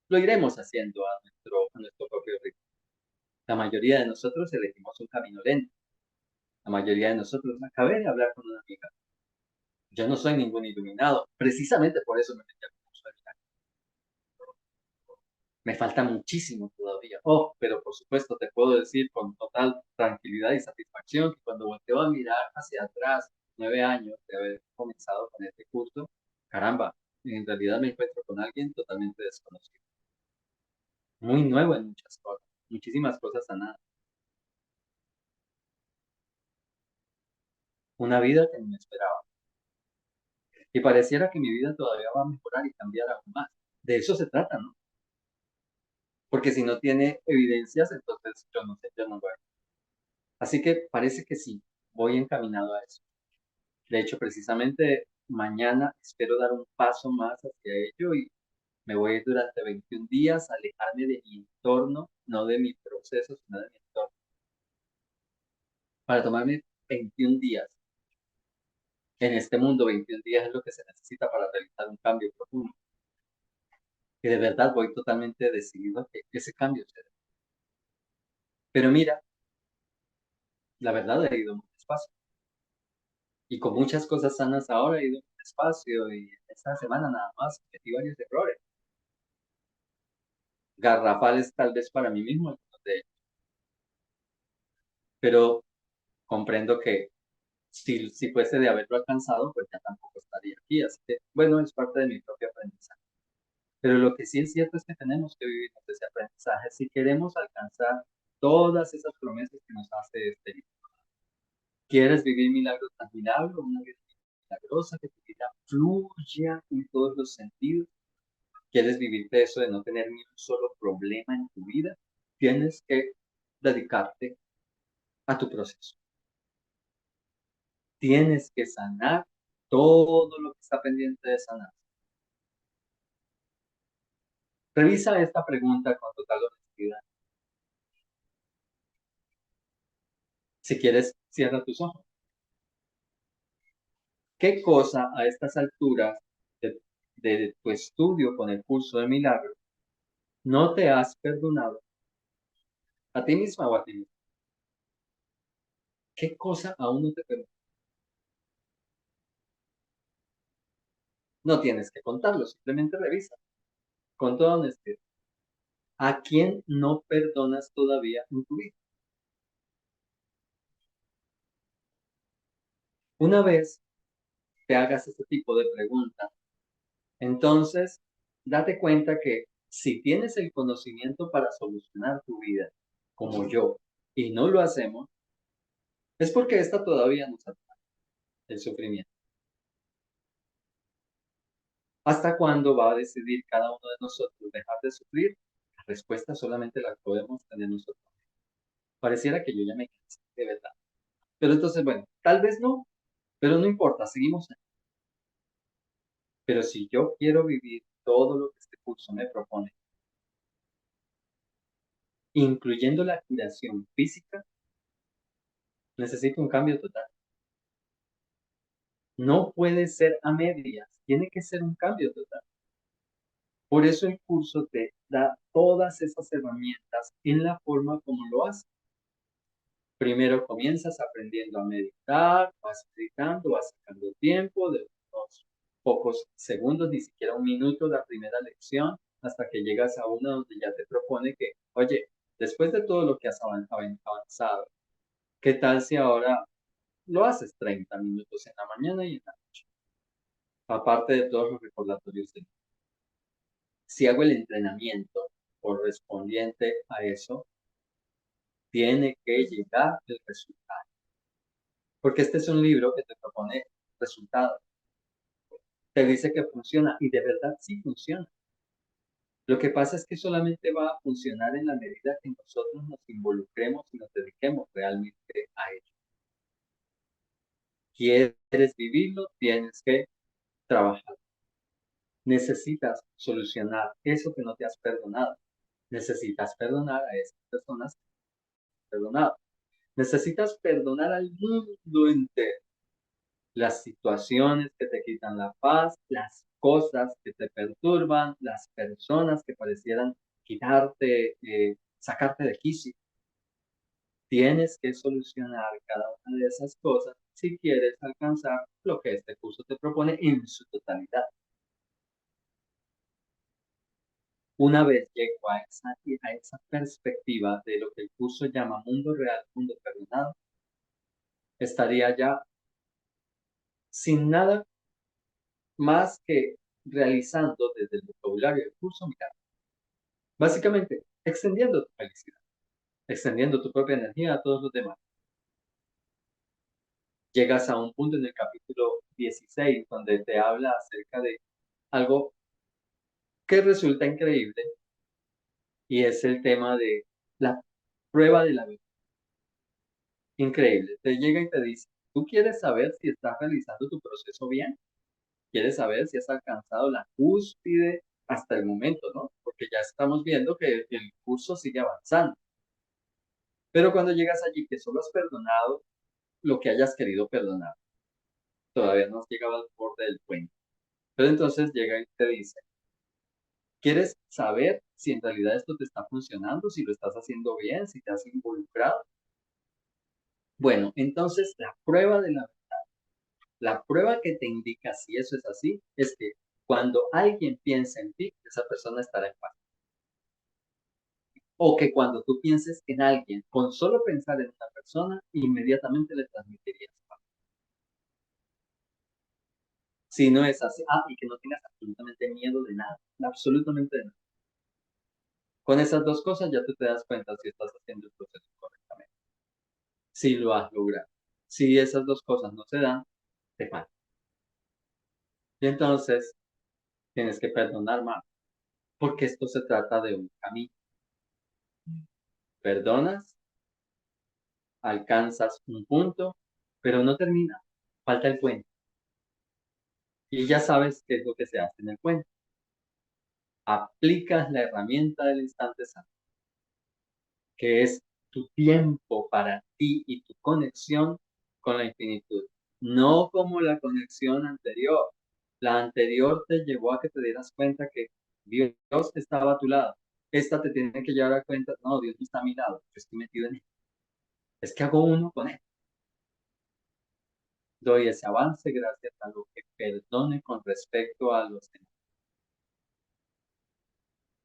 lo iremos haciendo a nuestro propio ritmo. La mayoría de nosotros elegimos un camino lento. La mayoría de nosotros acabé de hablar con una amiga. Yo no soy ningún iluminado. Precisamente por eso me metí al curso de milagros. Me falta muchísimo todavía. Oh, pero por supuesto te puedo decir con total tranquilidad y satisfacción que cuando volteo a mirar hacia atrás, 9 años de haber comenzado con este curso, caramba, en realidad me encuentro con alguien totalmente desconocido. Muy nuevo en muchas cosas, muchísimas cosas sanadas. Una vida que no me esperaba. Y pareciera que mi vida todavía va a mejorar y cambiar aún más. De eso se trata, ¿no? Porque si no tiene evidencias, entonces yo no sé, yo no lo hago. Así que parece que sí, voy encaminado a eso. De hecho, precisamente mañana espero dar un paso más hacia ello y me voy a ir durante 21 días a alejarme de mi entorno, no de mi proceso, sino de mi entorno, para tomarme 21 días. En este mundo, 21 días es lo que se necesita para realizar un cambio profundo. Y de verdad voy totalmente decidido a que ese cambio se dé. Pero mira, la verdad he ido muy despacio. Y con muchas cosas sanas ahora he ido muy despacio y esta semana nada más cometí varios errores. Garrafales tal vez para mí mismo, pero comprendo que si fuese de haberlo alcanzado, pues ya tampoco estaría aquí. Así que, bueno, es parte de mi propio aprendizaje. Pero lo que sí es cierto es que tenemos que vivir ese aprendizaje si queremos alcanzar todas esas promesas que nos hace este libro. ¿Quieres vivir milagros tan milagros, una vida milagrosa, que tu vida fluya en todos los sentidos? ¿Quieres vivir de eso, de no tener ni un solo problema en tu vida? Tienes que dedicarte a tu proceso. Tienes que sanar todo lo que está pendiente de sanar. Revisa esta pregunta con total honestidad. Si quieres, cierra tus ojos. ¿Qué cosa a estas alturas de tu estudio con el curso de milagros no te has perdonado a ti misma o a ti mismo? ¿Qué cosa aún no te perdonas? No tienes que contarlo, simplemente revisa con toda honestidad. ¿A quién no perdonas todavía en tu vida? Una vez te hagas este tipo de preguntas, entonces date cuenta que si tienes el conocimiento para solucionar tu vida, como yo, y no lo hacemos, es porque esta todavía nos atrae el sufrimiento. ¿Hasta cuándo va a decidir cada uno de nosotros dejar de sufrir? La respuesta solamente la podemos tener nosotros. Pareciera que yo ya me cansé, de verdad. Pero entonces, bueno, tal vez no, pero no importa, seguimos ahí. Pero si yo quiero vivir todo lo que este curso me propone, incluyendo la curación física, necesito un cambio total. No puede ser a medias, tiene que ser un cambio total. Por eso el curso te da todas esas herramientas en la forma como lo hace. Primero comienzas aprendiendo a meditar, vas meditando, vas sacando tiempo de unos pocos segundos, ni siquiera un minuto la primera lección, hasta que llegas a una donde ya te propone que, oye, después de todo lo que has avanzado, ¿qué tal si ahora lo haces 30 minutos en la mañana y en la noche? Aparte de todos los recordatorios del día. Si hago el entrenamiento correspondiente a eso, tiene que llegar el resultado. Porque este es un libro que te propone resultados. Te dice que funciona y de verdad sí funciona. Lo que pasa es que solamente va a funcionar en la medida que nosotros nos involucremos y nos dediquemos realmente a ello. ¿Quieres vivirlo? Tienes que trabajar. Necesitas solucionar eso que no te has perdonado. Necesitas perdonar a esas personas que no has perdonado. Necesitas perdonar al mundo entero. Las situaciones que te quitan la paz, las cosas que te perturban, las personas que parecieran quitarte, sacarte de quicio. Tienes que solucionar cada una de esas cosas si quieres alcanzar lo que este curso te propone en su totalidad. Una vez llego a esa perspectiva de lo que el curso llama mundo real, mundo perdonado, estaría ya sin nada más que realizando desde el vocabulario del curso, mira, básicamente extendiendo tu felicidad, extendiendo tu propia energía a todos los demás. Llegas a un punto en el capítulo 16 donde te habla acerca de algo que resulta increíble y es el tema de la prueba de la vida. Increíble. Te llega y te dice, ¿tú quieres saber si estás realizando tu proceso bien? ¿Quieres saber si has alcanzado la cúspide hasta el momento, no? Porque ya estamos viendo que el curso sigue avanzando. Pero cuando llegas allí que solo has perdonado lo que hayas querido perdonar, todavía no has llegado al borde del puente. Pero entonces llega y te dice, ¿quieres saber si en realidad esto te está funcionando, si lo estás haciendo bien, si te has involucrado? Bueno, entonces la prueba que te indica si eso es así, es que cuando alguien piensa en ti, esa persona estará en paz. O que cuando tú pienses en alguien, con solo pensar en una persona, inmediatamente le transmitirías paz. Si no es así, y que no tengas absolutamente miedo de nada, absolutamente de nada. Con esas dos cosas ya tú te das cuenta si estás haciendo el proceso correctamente. Si lo has logrado. Si esas dos cosas no se dan, te falta. Y entonces tienes que perdonar más, porque esto se trata de un camino. Perdonas, alcanzas un punto, pero no termina. Falta el puente. Y ya sabes qué es lo que se hace en el puente. Aplicas la herramienta del instante santo, que es tu tiempo para ti y tu conexión con la infinitud. No como la conexión anterior. La anterior te llevó a que te dieras cuenta que Dios estaba a tu lado. Esta te tiene que llevar a cuenta, no, Dios no está a mi lado, yo estoy metido en él. Es que hago uno con él. Doy ese avance gracias a lo que perdone con respecto a los demás.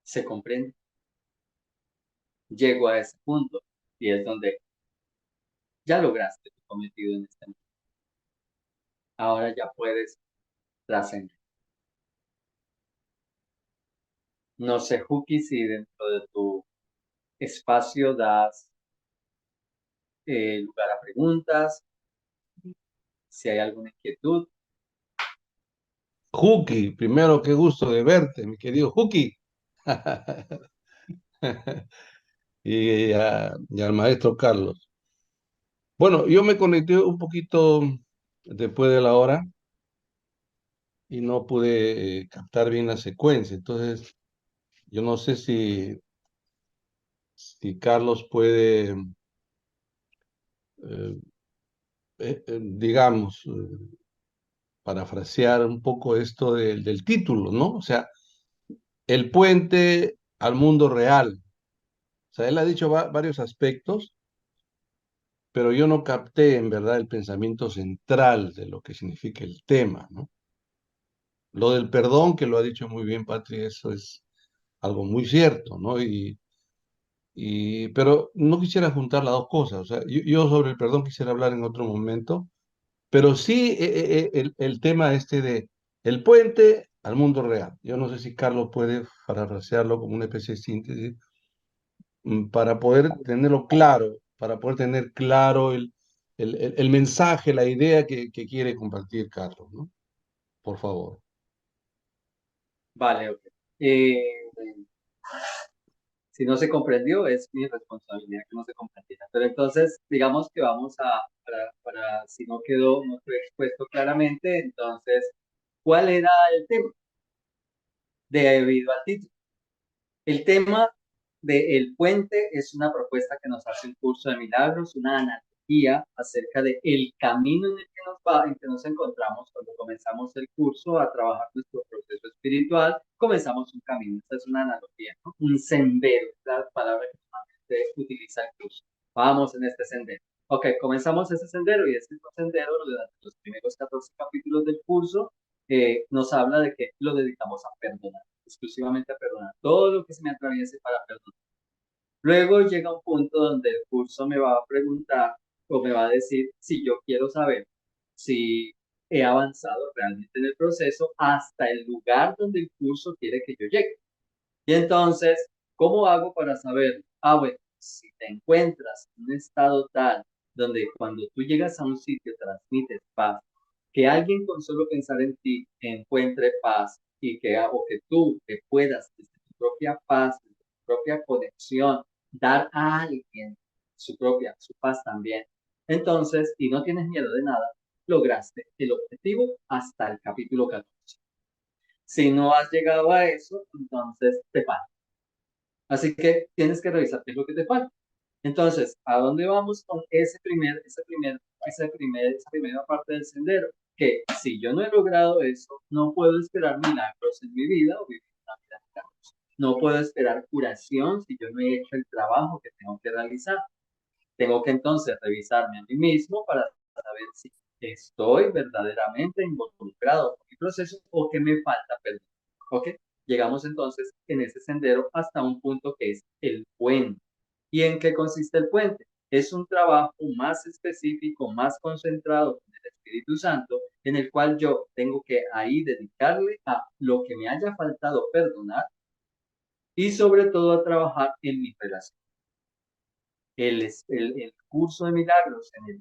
¿Se comprende? Llego a ese punto y es donde ya lograste tu cometido en este mundo. Ahora ya puedes trascender. No sé, Juki, si dentro de tu espacio das lugar a preguntas, si hay alguna inquietud. Juki, primero qué gusto de verte, mi querido Juki. Y al maestro Carlos. Bueno, yo me conecté un poquito después de la hora y no pude captar bien la secuencia. Entonces, yo no sé si Carlos puede, eh, digamos, parafrasear un poco esto del título, ¿no? O sea, el puente al mundo real. O sea, él ha dicho varios aspectos, pero yo no capté en verdad el pensamiento central de lo que significa el tema, ¿no? Lo del perdón, que lo ha dicho muy bien Patri, eso es algo muy cierto, ¿no? Pero no quisiera juntar las dos cosas. O sea, yo sobre el perdón quisiera hablar en otro momento, pero sí el tema este de el puente al mundo real. Yo no sé si Carlos puede parafrasearlo como una especie de síntesis para poder tenerlo claro, para poder tener claro el mensaje, la idea que quiere compartir Carlos, ¿no? Por favor. Vale, ok. Eh, si no se comprendió, es mi responsabilidad que no se comprendiera. Pero entonces, digamos que vamos si no quedó, no fue expuesto claramente, entonces, ¿cuál era el tema? Debido al título. El tema de El Puente es una propuesta que nos hace un curso de milagros, una analogía acerca de el camino en el que en que nos encontramos cuando comenzamos el curso a trabajar nuestro proceso espiritual. Comenzamos un camino, esta es una analogía, ¿no? Un sendero, la palabra que normalmente utiliza el curso. Vamos en este sendero. Ok, comenzamos ese sendero y este sendero durante los primeros 14 capítulos del curso nos habla de que lo dedicamos a perdonar, exclusivamente a perdonar todo lo que se me atraviese para perdonar. Luego llega un punto donde el curso me va a preguntar o me va a decir si yo quiero saber si he avanzado realmente en el proceso hasta el lugar donde el curso quiere que yo llegue. Y entonces, ¿cómo hago para saber? Ah, bueno, si te encuentras en un estado tal donde cuando tú llegas a un sitio transmites paz, que alguien con solo pensar en ti encuentre paz y o que tú te puedas desde tu propia paz, desde tu propia conexión, dar a alguien su paz también. Entonces, y no tienes miedo de nada, lograste el objetivo hasta el capítulo 14. Si no has llegado a eso, entonces te falta. Así que tienes que revisar qué es lo que te falta. Entonces, ¿a dónde vamos con esa primera parte del sendero? Que si yo no he logrado eso, no puedo esperar milagros en mi vida o vivir una vida de milagros. No puedo esperar curación si yo no he hecho el trabajo que tengo que realizar. Tengo que entonces revisarme a mí mismo para saber si estoy verdaderamente involucrado con mi proceso o que me falta perdón. ¿Ok? Llegamos entonces en ese sendero hasta un punto que es el puente. ¿Y en qué consiste el puente? Es un trabajo más específico, más concentrado con el Espíritu Santo, en el cual yo tengo que ahí dedicarle a lo que me haya faltado perdonar y sobre todo a trabajar en mi relación. El curso de milagros en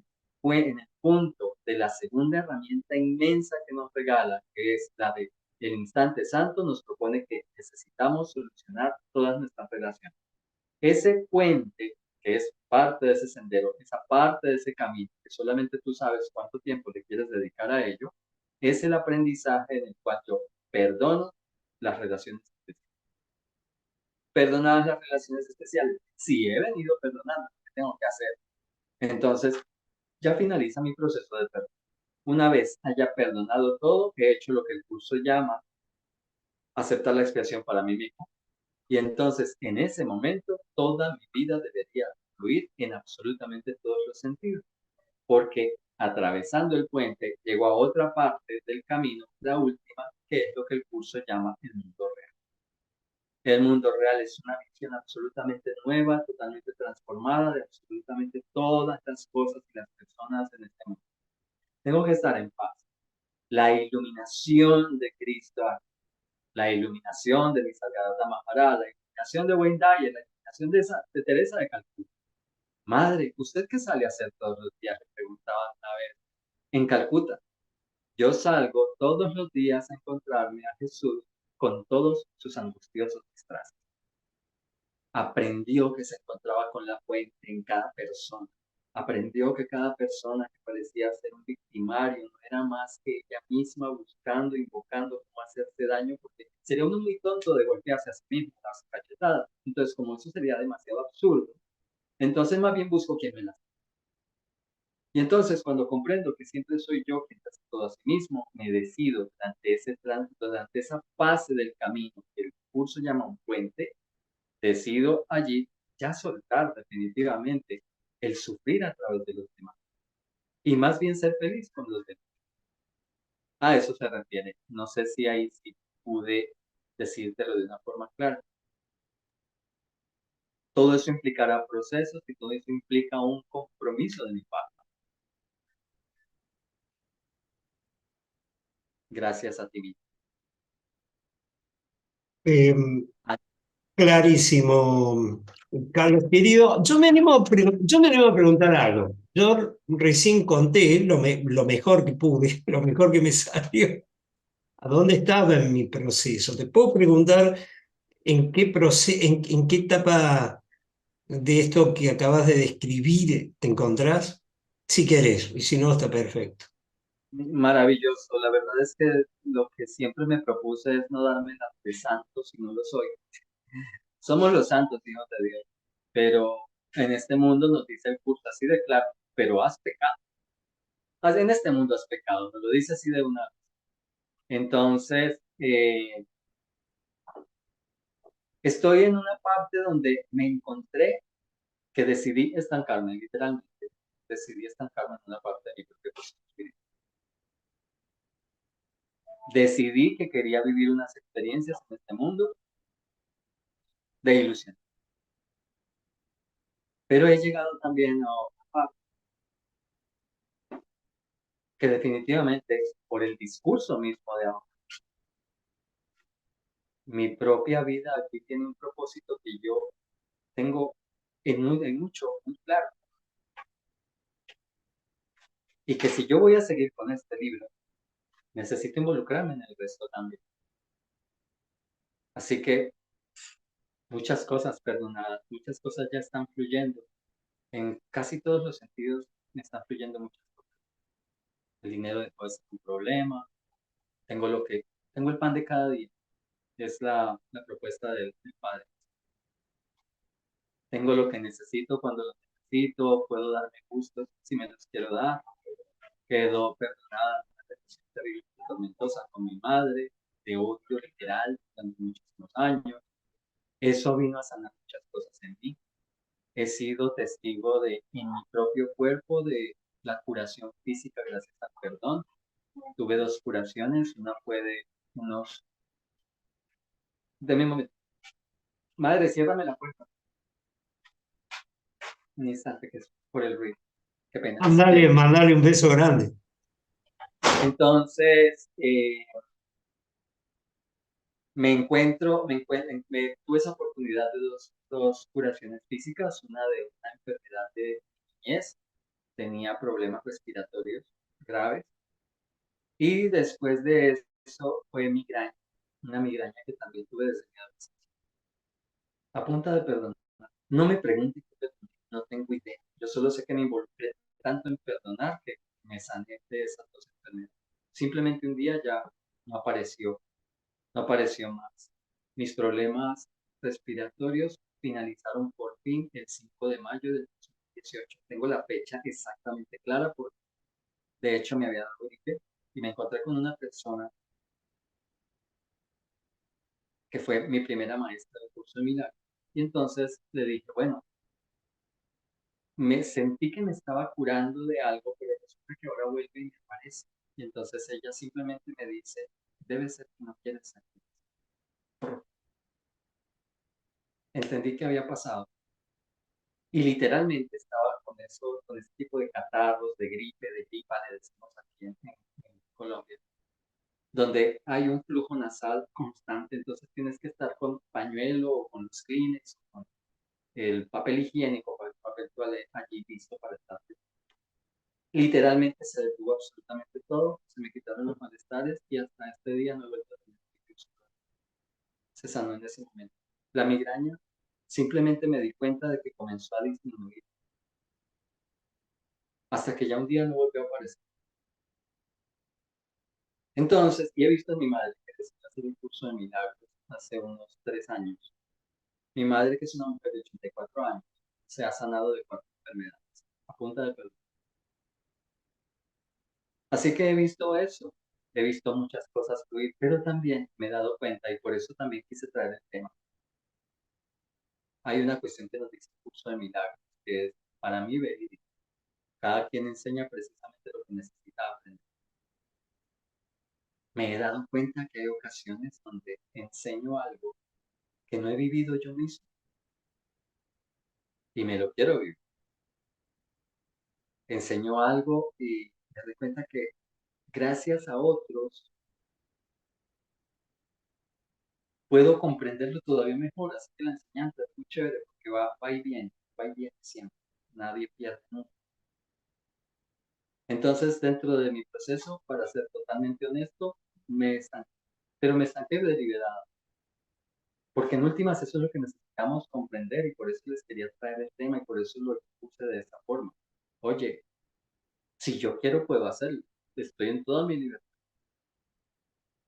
el punto de la segunda herramienta inmensa que nos regala, que es la de el instante santo, nos propone que necesitamos solucionar todas nuestras relaciones. Ese puente, que es parte de ese sendero, esa parte de ese camino, que solamente tú sabes cuánto tiempo le quieres dedicar a ello, es el aprendizaje en el cual yo perdono las relaciones especiales. Perdonar las relaciones especiales. Si he venido perdonando, ¿qué tengo que hacer? Entonces, ya finaliza mi proceso de perdón. Una vez haya perdonado todo, he hecho lo que el curso llama aceptar la expiación para mí mismo. Y entonces, en ese momento, toda mi vida debería fluir en absolutamente todos los sentidos, porque atravesando el puente, llego a otra parte del camino, la última, que es lo que el curso llama el mundo real. El mundo real es una visión absolutamente nueva, totalmente transformada de absolutamente todas las cosas y las personas en este mundo. Tengo que estar en paz. La iluminación de Cristo, la iluminación de Nisargadatta Maharaj, la iluminación de Wayne Dyer, la iluminación de Teresa de Calcuta. Madre, ¿usted qué sale a hacer todos los días? Le preguntaba una vez. En Calcuta, yo salgo todos los días a encontrarme a Jesús con todos sus angustiosos disfraces. Aprendió que se encontraba con la fuente en cada persona. Aprendió que cada persona que parecía ser un victimario no era más que ella misma buscando, invocando cómo hacerse daño, porque sería uno muy tonto de golpearse a sí mismo, darse cachetadas. Entonces, como eso sería demasiado absurdo, entonces más bien busco quien me la. Y entonces, cuando comprendo que siempre soy yo quien hace todo a sí mismo, me decido durante ese tránsito, durante esa fase del camino que el curso llama un puente, decido allí ya soltar definitivamente el sufrir a través de los demás y más bien ser feliz con los demás. A eso se refiere. No sé si ahí sí pude decírtelo de una forma clara. Todo eso implicará procesos y todo eso implica un compromiso de mi parte. Gracias a ti mismo. Eh, Clarísimo, Carlos querido. Yo me animo a preguntar algo. Yo recién conté lo mejor que pude, lo mejor que me salió. ¿A dónde estaba en mi proceso? Te puedo preguntar en qué etapa de esto que acabas de describir te encontrás, si querés, y si no, está perfecto. Maravilloso. La verdad es que lo que siempre me propuse es no darme la de santo si no lo soy. Somos los santos, hijos de Dios. Pero en este mundo nos dice el curso así de claro, pero has pecado. En este mundo has pecado, nos lo dice así de una vez. Entonces, estoy en una parte donde me encontré que decidí estancarme, literalmente. Decidí estancarme en una parte de mi propio proceso espiritual. Decidí que quería vivir unas experiencias en este mundo de ilusión. Pero he llegado también a otra parte, que definitivamente es por el discurso mismo de ahora. Mi propia vida aquí tiene un propósito que yo tengo en mucho, muy claro. Y que si yo voy a seguir con este libro, necesito involucrarme en el resto también. Así que muchas cosas perdonadas, muchas cosas ya están fluyendo. En casi todos los sentidos me están fluyendo muchas cosas. El dinero dejó de ser un problema. Tengo el pan de cada día. Es la propuesta del Padre. Tengo lo que necesito cuando lo necesito. Puedo darme gustos si me los quiero dar. Quedo perdonada de una relación terrible y tormentosa con mi madre, de odio literal durante muchísimos años. Eso vino a sanar muchas cosas en mí. He sido testigo en mi propio cuerpo de la curación física gracias al perdón. Tuve dos curaciones, una fue de unos... De mi momento. Madre, ciérrame la puerta. Un instante que es por el ruido. Qué pena. Mandale un beso grande. Entonces, tuve esa oportunidad de dos curaciones físicas, una de una enfermedad de niñez, tenía problemas respiratorios graves, y después de eso fue migraña, una migraña que también tuve desde mi adolescencia. A punta de perdón, no me pregunten qué perdoné, no tengo idea, yo solo sé que me involucré tanto en perdonar que me sané de esas dos enfermedades. Simplemente un día ya no apareció no apareció más. Mis problemas respiratorios finalizaron por fin el 5 de mayo del 2018. Tengo la fecha exactamente clara porque de hecho me había dado gripe y me encontré con una persona que fue mi primera maestra del curso de milagros. Y entonces le dije, bueno, me sentí que me estaba curando de algo, pero resulta que ahora vuelve y me aparece. Y entonces ella simplemente me dice, debe ser que no quieres sentir. Entendí que había pasado. Y literalmente estaba con eso, con ese tipo de catarros, de gripe, de gripa, le decimos aquí en Colombia, donde hay un flujo nasal constante, entonces tienes que estar con pañuelo o con los Kleenex, o con el papel higiénico, o el papel toalé allí listo para estar. Literalmente se detuvo absolutamente todo, se me quitaron los malestares y hasta este día no he vuelto a tener gripe. Se sanó en ese momento. La migraña, simplemente me di cuenta de que comenzó a disminuir hasta que ya un día no volvió a aparecer. Entonces, y he visto a mi madre que decidió hacer un curso de milagros hace unos 3 años. Mi madre, que es una mujer de 84 años, se ha sanado de 4 enfermedades a punta de perdón. Así que he visto eso, he visto muchas cosas fluir, pero también me he dado cuenta, y por eso también quise traer el tema. Hay una cuestión que nos dice el curso de milagros, que es para mí verídico. Cada quien enseña precisamente lo que necesita aprender. Me he dado cuenta que hay ocasiones donde enseño algo que no he vivido yo mismo. y me lo quiero vivir. Enseño algo y me doy cuenta que gracias a otros puedo comprenderlo todavía mejor. Así que la enseñanza es muy chévere porque va y viene siempre. Nadie pierde nunca. Entonces, dentro de mi proceso, para ser totalmente honesto, me estanqué, pero me estanqué deliberado, porque en últimas eso es lo que necesitamos comprender y por eso les quería traer el tema y por eso lo puse de esta forma. Oye, si yo quiero, puedo hacerlo. Estoy en toda mi libertad.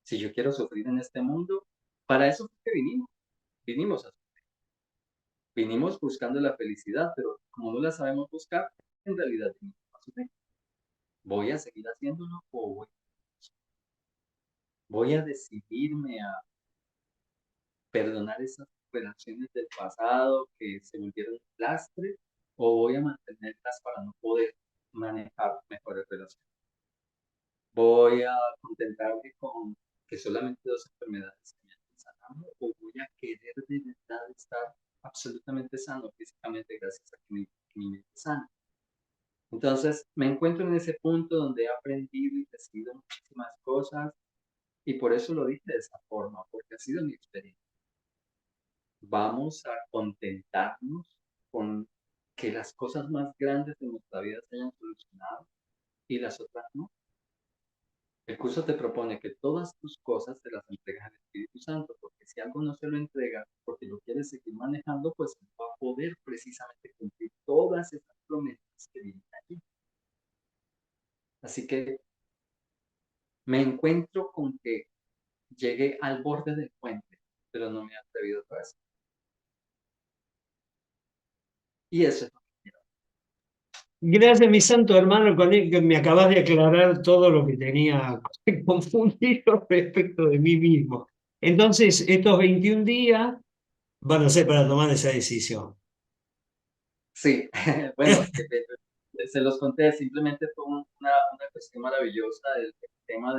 Si yo quiero sufrir en este mundo, para eso fue que vinimos. Vinimos a Vinimos buscando la felicidad, pero como no la sabemos buscar, en realidad vinimos a sufrir. ¿Voy a seguir haciéndolo o voy a decidirme a perdonar esas relaciones del pasado que se volvieron un lastre o voy a mantenerlas para no poder manejar mejores relaciones? ¿Voy a contentarme con que solamente 2 enfermedades se me han sanado o voy a querer de verdad estar absolutamente sano físicamente gracias a que mi mente es sana? Entonces me encuentro en ese punto donde he aprendido y decidido muchísimas cosas y por eso lo dije de esa forma, porque ha sido mi experiencia. Vamos a contentarnos con que las cosas más grandes de nuestra vida se hayan solucionado y las otras no. El curso te propone que todas tus cosas te las entregas al Espíritu Santo, porque si algo no se lo entrega, porque lo quieres seguir manejando, pues no va a poder precisamente cumplir todas esas promesas que vienen allí. Así que me encuentro con que llegué al borde del puente, pero no me he atrevido a eso. Y eso es lo que quiero. Gracias, mi santo hermano, con el que me acabas de aclarar todo lo que tenía confundido respecto de mí mismo. Entonces, estos 21 días van a ser para tomar esa decisión. Sí, bueno, se los conté, simplemente fue una cuestión maravillosa el tema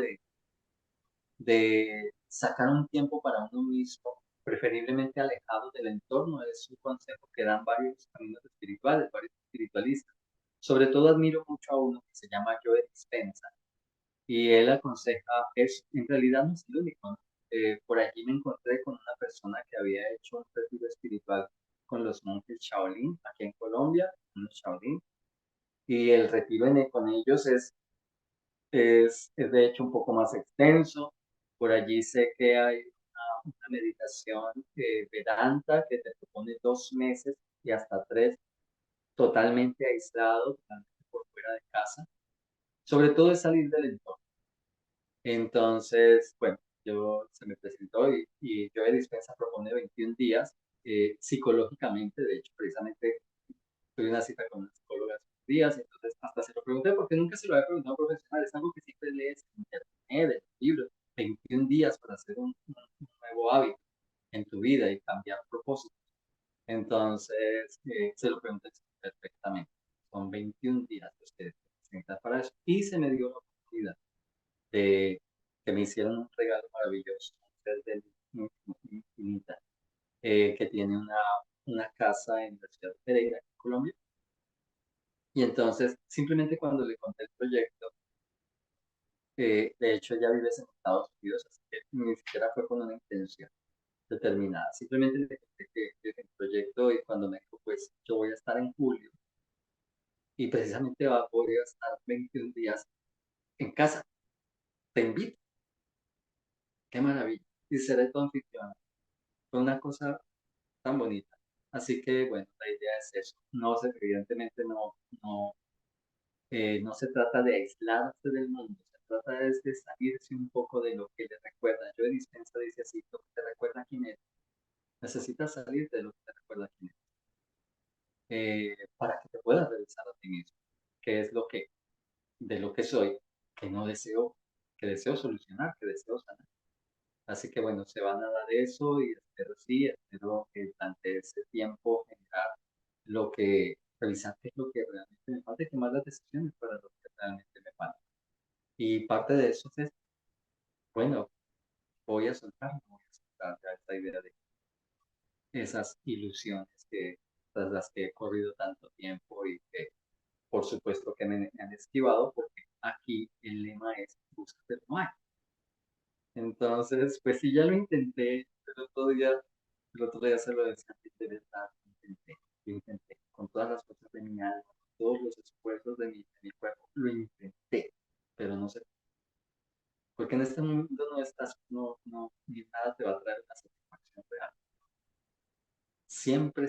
de sacar un tiempo para uno mismo, preferiblemente alejado del entorno. Es un consejo que dan varios caminos espirituales, varios espiritualistas. Sobre todo admiro mucho a uno que se llama Joe Dispenza y él aconseja, en realidad no es el único, ¿no? Por allí me encontré con una persona que había hecho un retiro espiritual con los monjes Shaolin, aquí en Colombia, los Shaolin, y el retiro con ellos es de hecho un poco más extenso. Por allí sé que hay una meditación Vedanta que te propone 2 meses y hasta 3 totalmente aislado, totalmente por fuera de casa. Sobre todo es salir del entorno. Entonces, bueno, se me presentó y Joe Dispenza propone 21 días psicológicamente. De hecho, precisamente tuve una cita con una psicóloga hace unos días, entonces hasta se lo pregunté porque nunca se lo había preguntado a un profesional. Es algo que siempre lees en internet, en libros, 21 días para hacer un nuevo hábito en tu vida y cambiar propósito. Entonces, se lo pregunté perfectamente. Son 21 días los que necesitas para eso. Y se me dio la oportunidad de que me hicieron un regalo maravilloso, un ser de luz infinita, que tiene una casa en la ciudad de Pereira, en Colombia. Y entonces, simplemente cuando le conté el proyecto, de hecho ella vive en Estados Unidos, así que ni siquiera fue con una intención determinada. Simplemente le conté que el proyecto y cuando me dijo, pues yo voy a estar en julio y precisamente voy a estar 21 días en casa. Te invito. Qué maravilla. Y seré tu anfitriona. Fue una cosa tan bonita. Así que, bueno, la idea es eso. No, evidentemente no se trata de aislarse del mundo, se trata de salirse un poco de lo que le recuerda. Yo de Dispensa dice así, lo que te recuerda quién eres. Necesitas salir de lo que te recuerda quién eres, para que te puedas revisar a ti mismo, qué es de lo que soy, que no deseo, que deseo solucionar, que deseo sanar. Así que bueno, se van a dar eso y espero que durante ese tiempo generar revisar qué es lo que realmente me falta y tomar las decisiones para lo que realmente me falta. Y parte de eso es, bueno, voy a soltar ya esta idea de esas ilusiones tras las que he corrido tanto tiempo y que por supuesto que me han esquivado, porque aquí el lema es busca pero no hay. Entonces, pues sí, ya lo intenté, pero el otro día se lo decía, de verdad, lo intenté, con todas las fuerzas de mi alma, con todos los esfuerzos de mi cuerpo, lo intenté, pero no sé, porque en este mundo no estás, ni nada te va a traer una satisfacción real. Siempre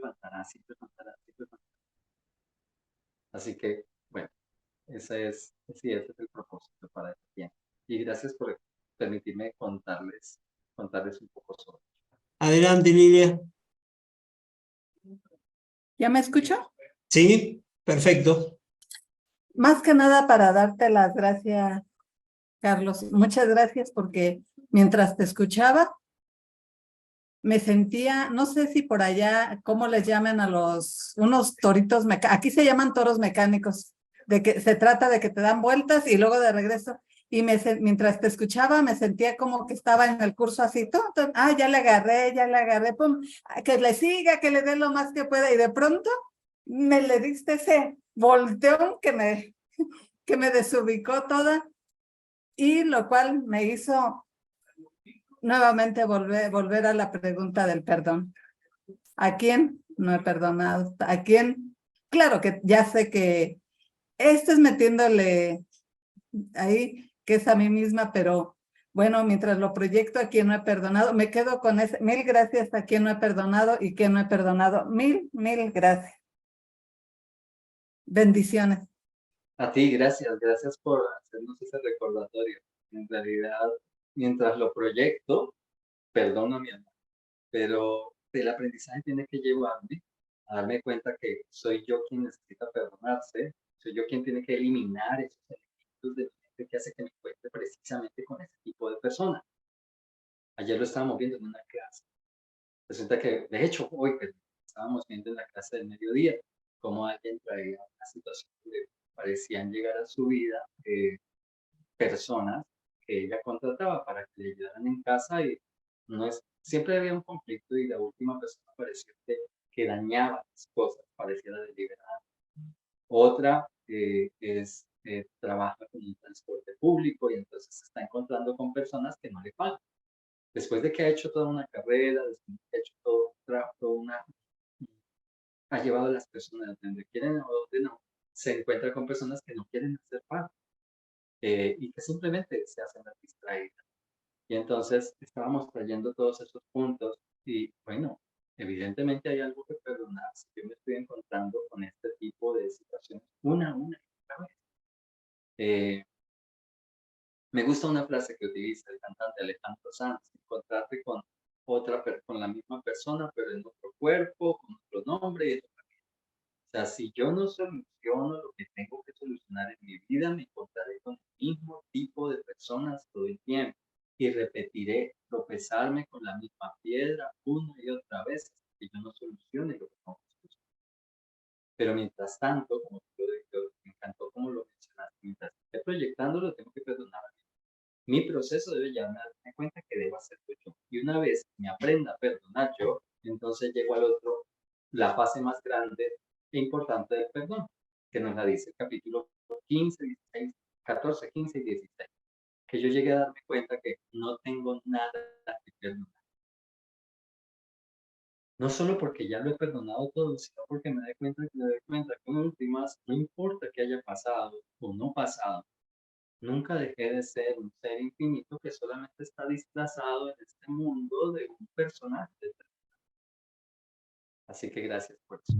faltará, siempre faltará, siempre faltará. Así que, bueno, ese es el propósito para este tiempo. Y gracias por permitirme contarles un poco sobre. Adelante, Lilia. ¿Ya me escucho? Sí, perfecto. Más que nada para darte las gracias, Carlos. Muchas gracias porque mientras te escuchaba, me sentía, no sé si por allá, ¿cómo les llaman a unos toritos mecánicos? Aquí se llaman toros mecánicos, de que se trata de que te dan vueltas y luego de regreso. Y mientras te escuchaba, me sentía como que estaba en el curso así, ya le agarré, pum, que le siga, que le dé lo más que pueda. Y de pronto me le diste ese volteón que me desubicó toda, y lo cual me hizo nuevamente volver a la pregunta del perdón. ¿A quién no he perdonado? ¿A quién? Claro que ya sé que esto es metiéndole ahí, que es a mí misma, pero bueno, mientras lo proyecto a quien no he perdonado, me quedo con ese, 1000 gracias a quien no he perdonado y quien no he perdonado. Mil gracias. Bendiciones. A ti, gracias por hacernos ese recordatorio. En realidad, mientras lo proyecto, perdono a mi alma, pero el aprendizaje tiene que llevarme a darme cuenta que soy yo quien necesita perdonarse, soy yo quien tiene que eliminar esos elementos de mi mente que hace que me encuentre precisamente con ese tipo de personas. Ayer lo estábamos viendo en una clase. Resulta que, de hecho, hoy estábamos viendo en la clase del mediodía cómo alguien traía una situación donde parecían llegar a su vida personas que ella contrataba para que le ayudaran en casa y siempre había un conflicto y la última persona parecía que dañaba las cosas, pareciera deliberada. Otra trabaja con un transporte público y entonces se está encontrando con personas que no le pagan. Después de que ha hecho toda una carrera, después de que ha hecho ha llevado a las personas donde quieren o donde no, se encuentra con personas que no quieren hacer parte y que simplemente se hacen las distraídas. Y entonces estábamos trayendo todos esos puntos y bueno, evidentemente hay algo que perdonar. Si yo me estoy encontrando con este tipo de situaciones una y otra vez. Me gusta una frase que utiliza el cantante Alejandro Sanz: encontrarte con la misma persona, pero en otro cuerpo, con otro nombre y en otra vida. O sea, si yo no soluciono lo que tengo que solucionar en mi vida, me encontraré con el mismo tipo de personas todo el tiempo y repetiré tropezarme con la misma piedra una y otra vez hasta que yo no solucione lo que tengo que solucionar. Pero mientras tanto, como me encantó como lo mencionaste, mientras esté proyectándolo, tengo que perdonar. Mi proceso debe llevarme a darme cuenta que debo hacerlo yo. Y una vez me aprenda a perdonar yo, entonces llego al otro, la fase más grande e importante del perdón, que nos la dice el capítulo 15, 16, 14, 15 y 16. Que yo llegué a darme cuenta que no tengo nada que perdonar. No solo porque ya lo he perdonado todo, sino porque me doy cuenta que en últimas, no importa que haya pasado o no pasado, nunca dejé de ser un ser infinito que solamente está disfrazado en este mundo de un personaje. Así que gracias por eso.